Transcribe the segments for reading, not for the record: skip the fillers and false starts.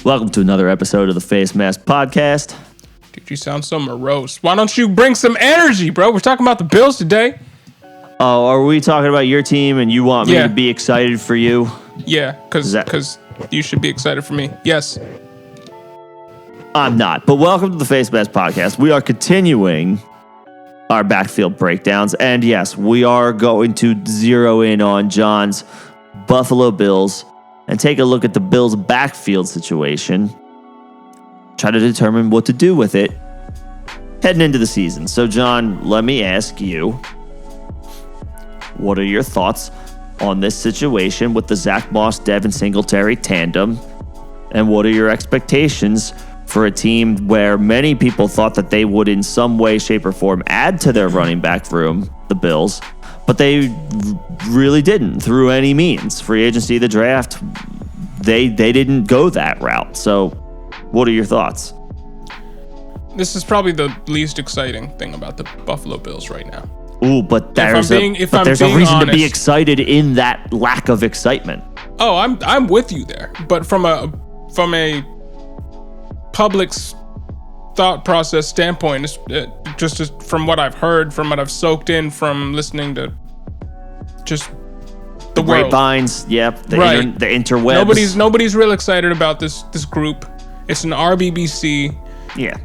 Welcome to another episode of the Face Mask Podcast. Dude, you sound so morose. Why don't you bring some energy, bro? We're talking about the Bills today. Oh, are we talking about your team and you want me to be excited for you? Yeah, because you should be excited for me. Yes. I'm not, but welcome to the Face Mask Podcast. We are continuing our backfield breakdowns, and yes, we are going to zero in on John's Buffalo Bills and take a look at the Bills' backfield situation, try to determine what to do with it heading into the season. So, John, let me ask you, what are your thoughts on this situation with the Zach Moss, Devin Singletary tandem, and what are your expectations for a team where many people thought that they would in some way, shape, or form add to their running back room, the Bills, but they really didn't through any means. Free agency, the draft, they didn't go that route. So what are your thoughts? This is probably the least exciting thing about the Buffalo Bills right now. Ooh, but there's a reason to be excited in that lack of excitement. Oh, I'm with you there. But from a public's thought process standpoint, just from what I've heard, from what I've soaked in, from listening to just the grapevines, yep, the interwebs. Nobody's real excited about this group. It's an RBBC. Yeah.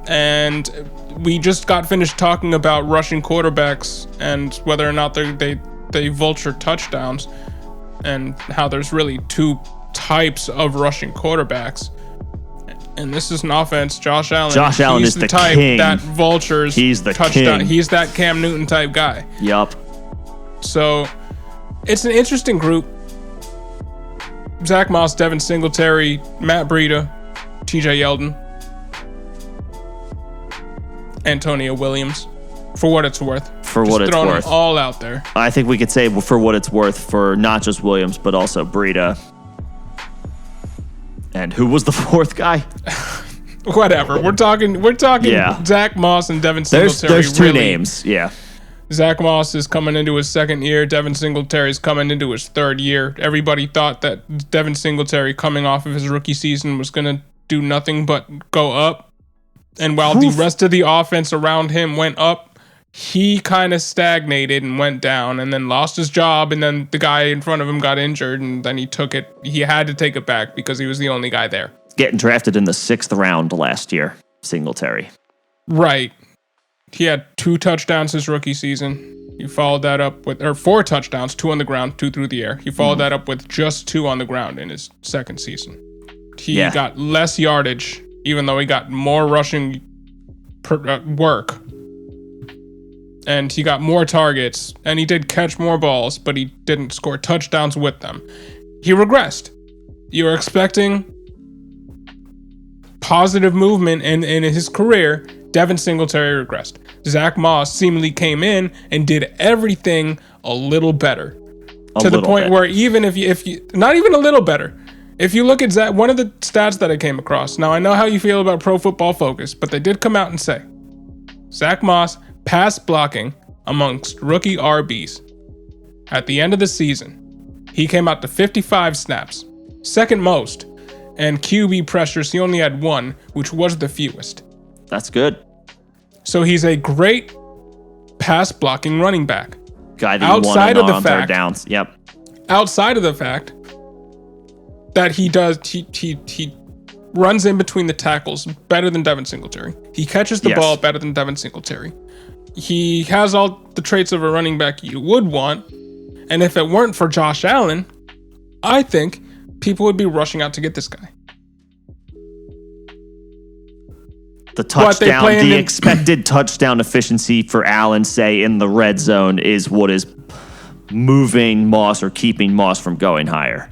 And we just got finished talking about rushing quarterbacks and whether or not they vulture touchdowns and how there's really two types of rushing quarterbacks. And this is an offense. Josh Allen is the type king. That vultures He's the touchdown. king. He's that Cam Newton type guy. Yup. So it's an interesting group. Zach Moss, Devin Singletary, Matt Breida, TJ Yeldon, Antonio Williams, for what it's worth. For what it's worth. Throwing them all out there. I think we could say for what it's worth for not just Williams, but also Breida. And who was the fourth guy? Whatever. We're talking Zach Moss and Devin Singletary. There's two names, yeah. Zach Moss is coming into his second year. Devin Singletary is coming into his third year. Everybody thought that Devin Singletary coming off of his rookie season was going to do nothing but go up. And while the rest of the offense around him went up, he kind of stagnated and went down and then lost his job. And then the guy in front of him got injured and then he had to take it back because he was the only guy there. Getting drafted in the 6th round last year, Singletary. Right. He had 2 touchdowns his rookie season. He followed that up with 4 touchdowns, 2 on the ground, 2 through the air. He followed that up with just 2 on the ground in his second season. He got less yardage, even though he got more rushing work. And he got more targets, and he did catch more balls, but he didn't score touchdowns with them. He regressed. You were expecting positive movement in his career. Devin Singletary regressed. Zach Moss seemingly came in and did everything a little better. To the point where even if you not even a little better. If you look at Zach, one of the stats that I came across, now I know how you feel about Pro Football Focus, but they did come out and say, Zach Moss pass blocking amongst rookie RBs. At the end of the season, he came out to 55 snaps, second most, and QB pressures, he only had 1, which was the fewest. That's good. So he's a great pass blocking running back. Guy that you want on third downs. Yep. Outside of the fact that he runs in between the tackles better than Devin Singletary. He catches the ball better than Devin Singletary. He has all the traits of a running back you would want. And if it weren't for Josh Allen, I think people would be rushing out to get this guy. The touchdown, the expected touchdown efficiency for Allen, say, in the red zone is what is moving Moss or keeping Moss from going higher.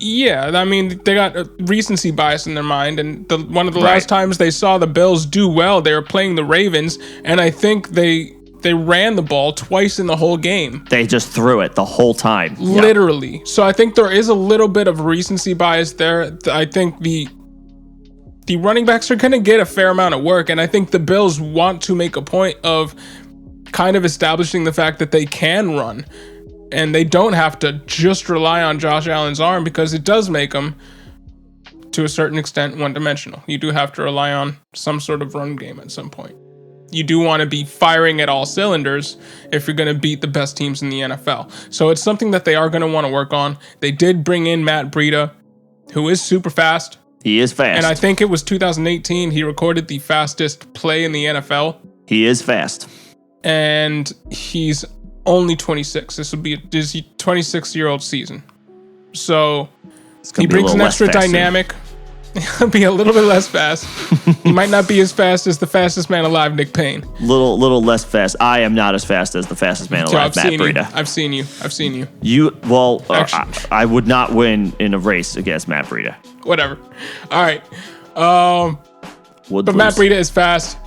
Yeah, I mean, they got a recency bias in their mind, and one of the last times they saw the Bills do well, they were playing the Ravens, and I think they ran the ball twice in the whole game. They just threw it the whole time. Literally. Yep. So I think there is a little bit of recency bias there. I think the running backs are going to get a fair amount of work, and I think the Bills want to make a point of kind of establishing the fact that they can run. And they don't have to just rely on Josh Allen's arm, because it does make them to a certain extent, one-dimensional. You do have to rely on some sort of run game at some point. You do want to be firing at all cylinders if you're going to beat the best teams in the NFL. So it's something that they are going to want to work on. They did bring in Matt Breida, who is super fast. He is fast. And I think it was 2018, he recorded the fastest play in the NFL. He is fast. And he's only 26. This will be his 26-year-old season. So he brings an extra dynamic. He'll be a little bit less fast. He might not be as fast as the fastest man alive, Nick Payne. Little less fast. I am not as fast as the fastest man alive, Matt Breida. I've seen you. I would not win in a race against Matt Breida. Whatever. All right. But Matt Breida is fast.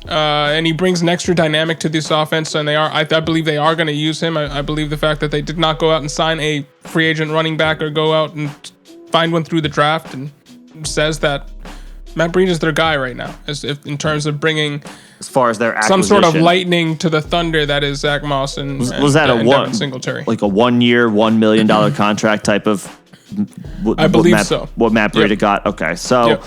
And he brings an extra dynamic to this offense, and I believe they are going to use him. I believe the fact that they did not go out and sign a free agent running back or go out and find one through the draft and says that Matt Breida is their guy right now, in terms of bringing, as far as their some sort of lightning to the thunder that is Zach Moss and Devin Singletary. Like a 1 year, $1 million contract type of. I believe so. What Matt Breida got. Okay, so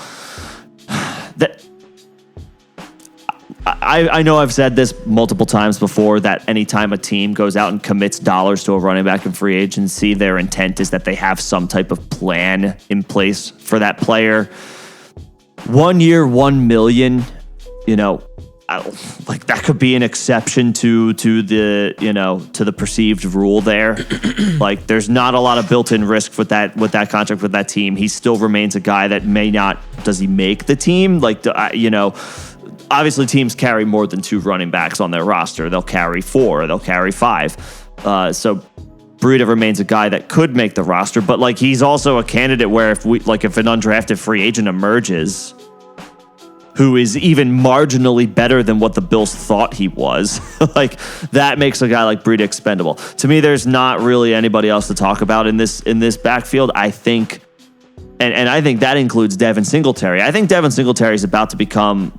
I know I've said this multiple times before, that anytime a team goes out and commits dollars to a running back in free agency, their intent is that they have some type of plan in place for that player. 1 year, $1 million, like that could be an exception to the perceived rule there. Like there's not a lot of built-in risk with that contract with that team. He still remains a guy that may not. Does he make the team? Obviously, teams carry more than 2 running backs on their roster. They'll carry 4. They'll carry 5. So Breida remains a guy that could make the roster, but like he's also a candidate where if an undrafted free agent emerges who is even marginally better than what the Bills thought he was, like that makes a guy like Breida expendable. To me, there's not really anybody else to talk about in this backfield. I think, and I think that includes Devin Singletary. I think Devin Singletary is about to become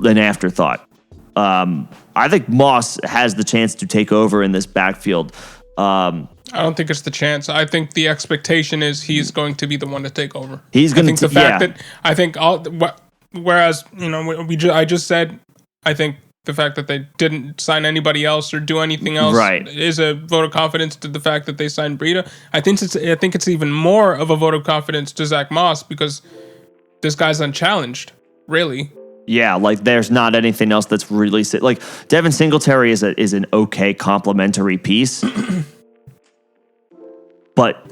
an afterthought. I think Moss has the chance to take over in this backfield. I don't think it's the chance. I think the expectation is he's going to be the one to take over. He's going to. Whereas I just said, I think the fact that they didn't sign anybody else or do anything else is a vote of confidence to the fact that they signed Breida. I think it's even more of a vote of confidence to Zach Moss because this guy's unchallenged, really. Yeah, like there's not anything else that's really like Devin Singletary is an okay complementary piece, but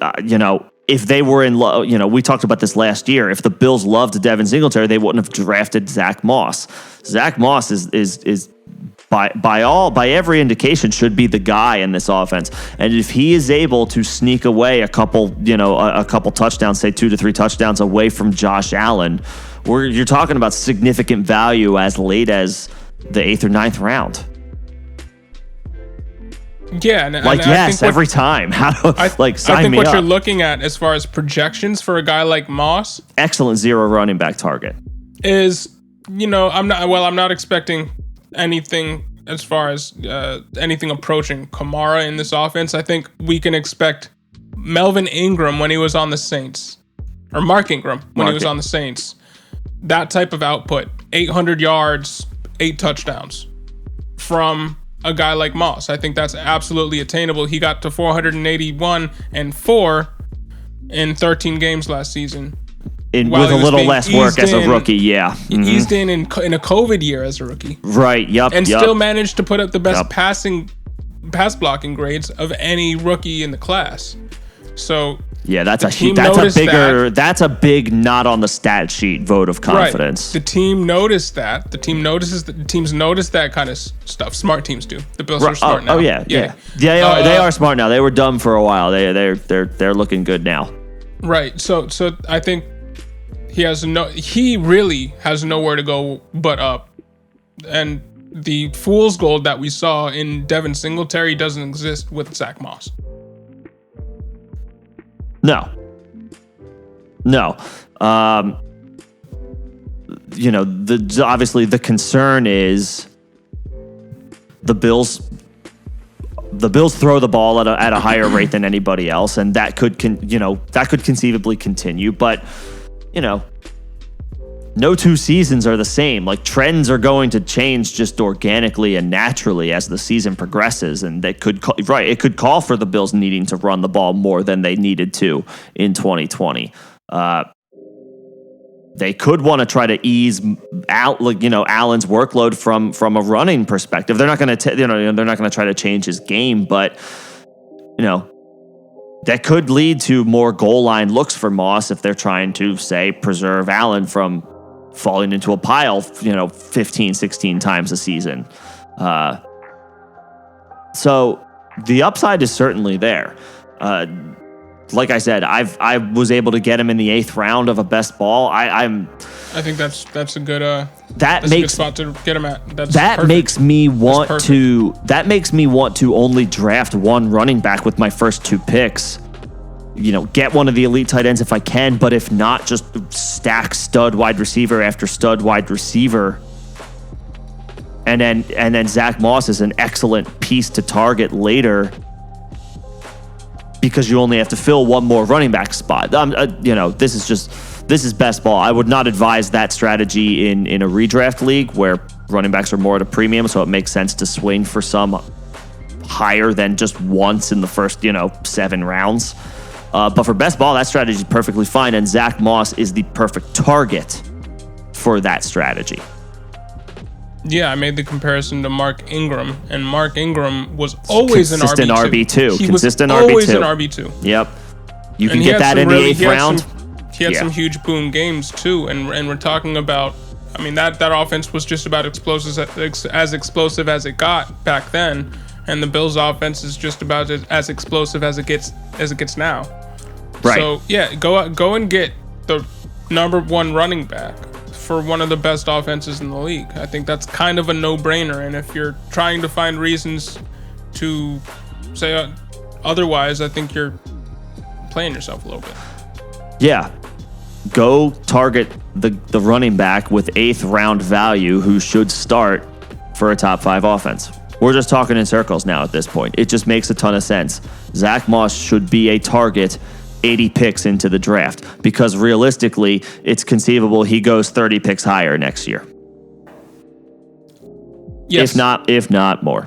if they were in love, we talked about this last year. If the Bills loved Devin Singletary, they wouldn't have drafted Zach Moss. Zach Moss is by every indication should be the guy in this offense, and if he is able to sneak away a couple touchdowns, say 2 to 3 touchdowns away from Josh Allen, you're talking about significant value as late as the 8th or 9th round. Yeah, every time. Sign me up. I think what you're looking at as far as projections for a guy like Moss, excellent 0 running back target, is I'm not expecting anything as far as anything approaching Kamara in this offense. I think we can expect Melvin Ingram when he was on the Saints, or Mark Ingram when he was on the Saints. That type of output, 800 yards, 8 touchdowns from a guy like Moss. I think that's absolutely attainable. He got to 481 and 4 in 13 games last season. With a little less work as a rookie, yeah. Mm-hmm. Eased in a COVID year as a rookie. Right, yep. And still managed to put up the best pass blocking grades of any rookie in the class. So yeah, that's a big not on the stat sheet vote of confidence. Right. The team noticed that. The teams notice that kind of stuff. Smart teams do. The Bills are smart now. Oh yeah. They are smart now. They were dumb for a while. They're looking good now. Right. So I think he really has nowhere to go but up. And the fool's gold that we saw in Devin Singletary doesn't exist with Zach Moss. No. Obviously the concern is the Bills the Bills throw the ball at a higher rate than anybody else, and that could conceivably continue. But no two seasons are the same. Like, trends are going to change just organically and naturally as the season progresses, and it could call for the Bills needing to run the ball more than they needed to in 2020. They could want to try to ease out, Allen's workload from a running perspective. They're not going to, they're not going to try to change his game, but that could lead to more goal line looks for Moss if they're trying to, say, preserve Allen from falling into a pile, 15, 16 times a season. So the upside is certainly there. Like I said, I was able to get him in the 8th round of a best ball. I think that's a good a good spot to get him at. Makes me want to only draft one running back with my first 2 picks. Get one of the elite tight ends if I can, but if not, just stack stud wide receiver after stud wide receiver. And then Zach Moss is an excellent piece to target later, because you only have to fill one more running back spot. This is best ball. I would not advise that strategy in a redraft league where running backs are more at a premium, so it makes sense to swing for some higher than just once in the first 7 rounds. But for best ball, that strategy is perfectly fine, and Zach Moss is the perfect target for that strategy. Yeah, I made the comparison to Mark Ingram, and Mark Ingram was always an consistent RB2. Consistent RB2. Always RB2. an RB2. Yep. You can get that in the 8th round. He had some huge boom games too, and we're talking about. I mean, that offense was just about as explosive as it got back then, and the Bills' offense is just about as explosive as it gets now. Right. So yeah, go and get the number 1 running back for one of the best offenses in the league. I think that's kind of a no-brainer, and if you're trying to find reasons to say otherwise, I think you're playing yourself a little bit. Yeah. Go target the running back with 8th round value who should start for a top 5 offense. We're just talking in circles now at this point. It just makes a ton of sense. Zach Moss should be a target 80 picks into the draft, because realistically, it's conceivable he goes 30 picks higher next year. Yes. If not more.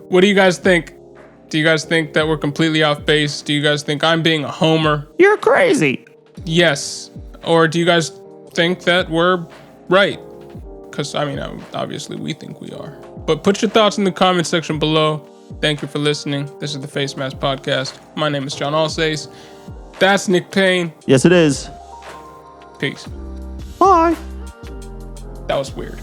What do you guys think? Do you guys think that we're completely off base? Do you guys think I'm being a homer? You're crazy. Yes. Or do you guys think that we're right? Because, obviously we think we are. But put your thoughts in the comment section below. Thank you for listening. This is the Face Mask Podcast. My name is John Alsace. That's Nick Payne. Yes, it is. Peace. Bye. That was weird.